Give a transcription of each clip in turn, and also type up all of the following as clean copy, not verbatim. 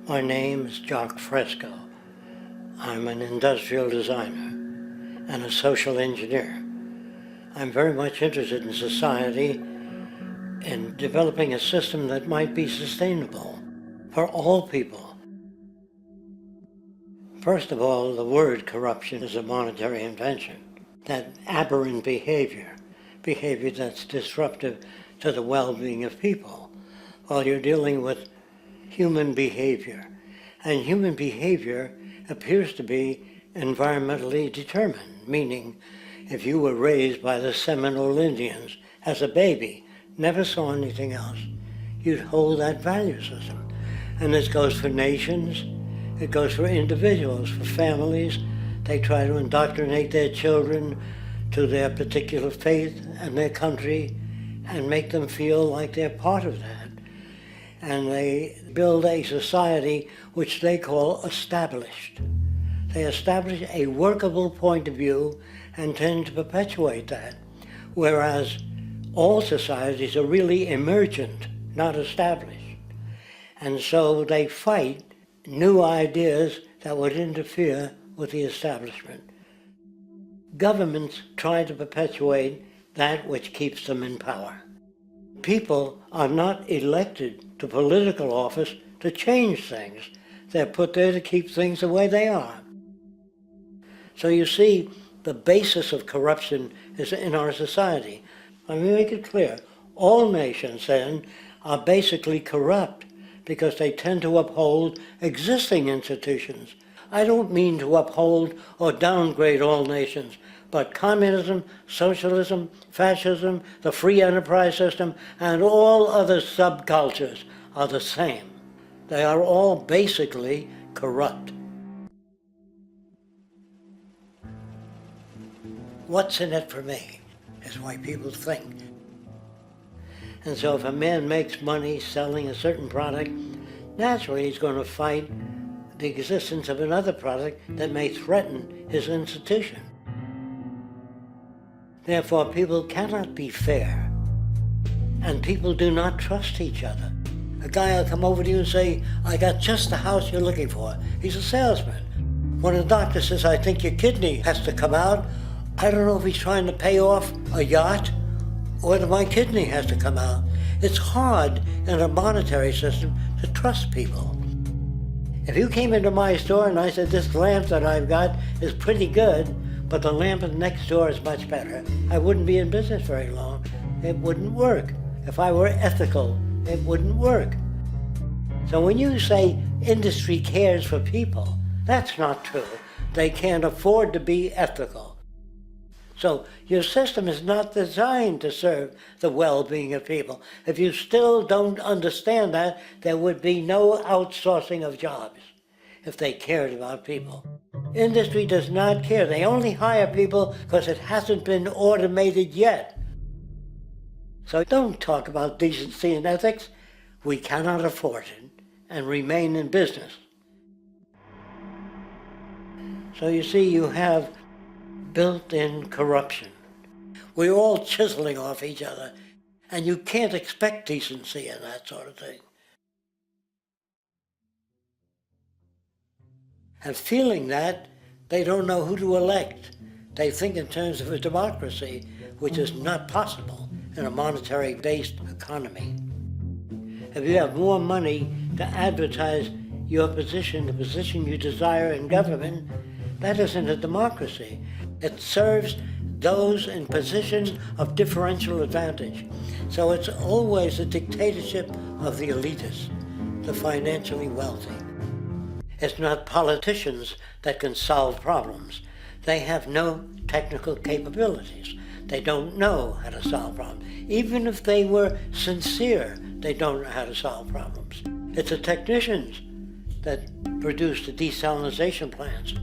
My name is Jacque Fresco. I'm an industrial designer and a social engineer. I'm very much interested in society and developing a system that might be sustainable for all people. First of all, the word corruption is a monetary invention. That aberrant behavior that's disruptive to the well-being of people, while you're dealing with human behavior. And human behavior appears to be environmentally determined, meaning if you were raised by the Seminole Indians as a baby, never saw anything else, you'd hold that value system. And this goes for nations, it goes for individuals, for families. They try to indoctrinate their children to their particular faith and their country and make them feel like they're part of that. And they build a society which they call established. They establish a workable point of view and tend to perpetuate that, whereas all societies are really emergent, not established. And so they fight new ideas that would interfere with the establishment. Governments try to perpetuate that which keeps them in power. People are not elected to political office to change things. They're put there to keep things the way they are. So you see, the basis of corruption is in our society. Let me make it clear. All nations then are basically corrupt because they tend to uphold existing institutions. I don't mean to uphold or downgrade all nations, but communism, socialism, fascism, the free enterprise system, and all other subcultures are the same. They are all basically corrupt. What's in it for me is why people think. And so if a man makes money selling a certain product, naturally he's going to fight the existence of another product that may threaten his institution. Therefore, people cannot be fair, and people do not trust each other. A guy will come over to you and say, I got just the house you're looking for. He's a salesman. When a doctor says, I think your kidney has to come out, I don't know if he's trying to pay off a yacht or that my kidney has to come out. It's hard in a monetary system to trust people. If you came into my store and I said, this lamp that I've got is pretty good, but the lamp next door is much better, I wouldn't be in business very long. It wouldn't work. If I were ethical, it wouldn't work. So when you say industry cares for people, that's not true. They can't afford to be ethical. So your system is not designed to serve the well-being of people. If you still don't understand that, there would be no outsourcing of jobs if they cared about people. Industry does not care. They only hire people because it hasn't been automated yet. So don't talk about decency and ethics. We cannot afford it and remain in business. So you see, you have built-in corruption. We're all chiseling off each other, and you can't expect decency and that sort of thing. And feeling that, they don't know who to elect. They think in terms of a democracy, which is not possible in a monetary-based economy. If you have more money to advertise your position, the position you desire in government, that isn't a democracy. It serves those in positions of differential advantage. So it's always a dictatorship of the elitists, the financially wealthy. It's not politicians that can solve problems. They have no technical capabilities. They don't know how to solve problems. Even if they were sincere, they don't know how to solve problems. It's the technicians that produce the desalination plants.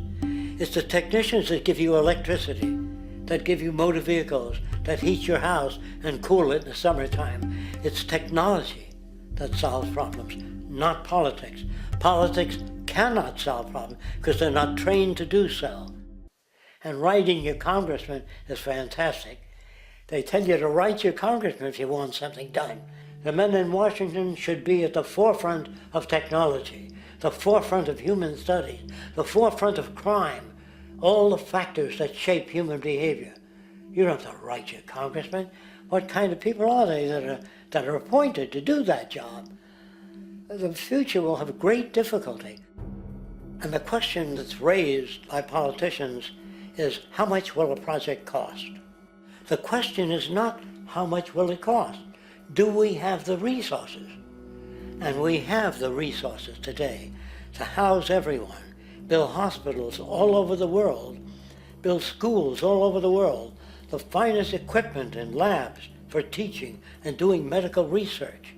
It's the technicians that give you electricity, that give you motor vehicles, that heat your house and cool it in the summertime. It's technology that solves problems, not politics. Politics cannot solve problems because they're not trained to do so. And writing your congressman is fantastic. They tell you to write your congressman if you want something done. The men in Washington should be at the forefront of technology. the forefront of human studies, the forefront of crime, all the factors that shape human behavior. You don't have to write your congressman. What kind of people are they that are appointed to do that job? The future will have great difficulty. And the question that's raised by politicians is, how much will a project cost? The question is not how much will it cost. Do we have the resources? And we have the resources today to house everyone, build hospitals all over the world, build schools all over the world, the finest equipment and labs for teaching and doing medical research.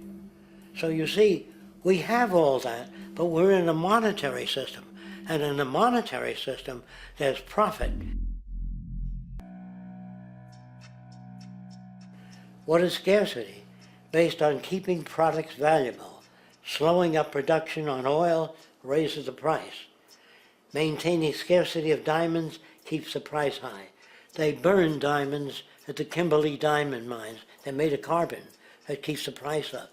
So you see, we have all that, but we're in a monetary system. And in the monetary system, there's profit. What is scarcity? Based on keeping products valuable. Slowing up production on oil raises the price. Maintaining scarcity of diamonds keeps the price high. They burn diamonds at the Kimberley diamond mines. They're made of carbon. That keeps the price up.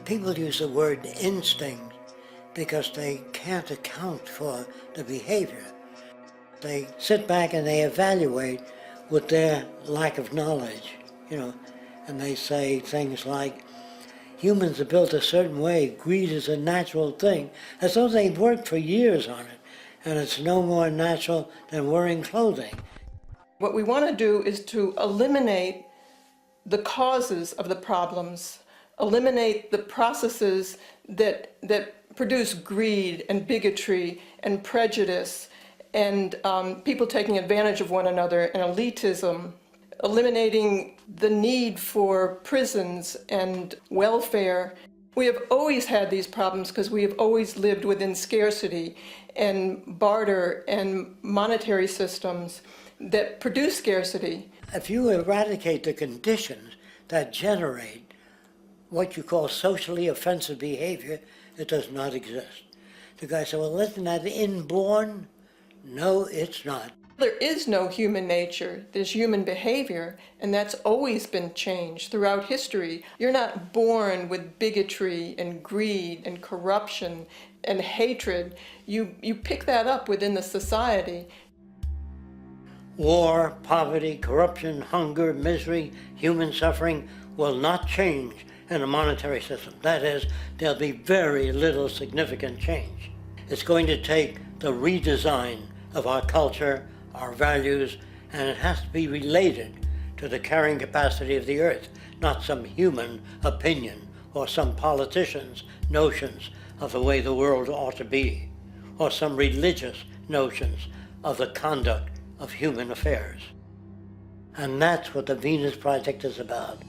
People use the word instinct because they can't account for the behavior. They sit back and they evaluate with their lack of knowledge, and they say things like, humans are built a certain way, greed is a natural thing, as though they've worked for years on it, and it's no more natural than wearing clothing. What we want to do is to eliminate the causes of the problems, eliminate the processes that produce greed and bigotry and prejudice and people taking advantage of one another and elitism, eliminating the need for prisons and welfare. We have always had these problems because we have always lived within scarcity and barter and monetary systems that produce scarcity. If you eradicate the conditions that generate what you call socially offensive behavior, it does not exist. The guy said, well, isn't that inborn? No, it's not. There is no human nature, there's human behavior, and that's always been changed throughout history. You're not born with bigotry and greed and corruption and hatred. You pick that up within the society. War, poverty, corruption, hunger, misery, human suffering will not change in a monetary system. That is, there'll be very little significant change. It's going to take the redesign of our culture, our values, and it has to be related to the carrying capacity of the earth, not some human opinion or some politician's notions of the way the world ought to be, or some religious notions of the conduct of human affairs. And that's what the Venus Project is about.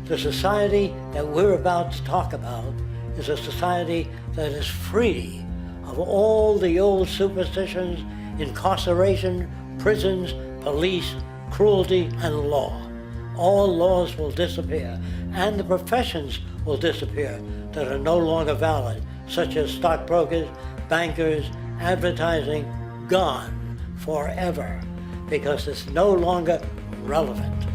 The society that we're about to talk about is a society that is free of all the old superstitions, incarceration, prisons, police, cruelty, and law. All laws will disappear, and the professions will disappear that are no longer valid, such as stockbrokers, bankers, advertising, gone forever, because it's no longer relevant.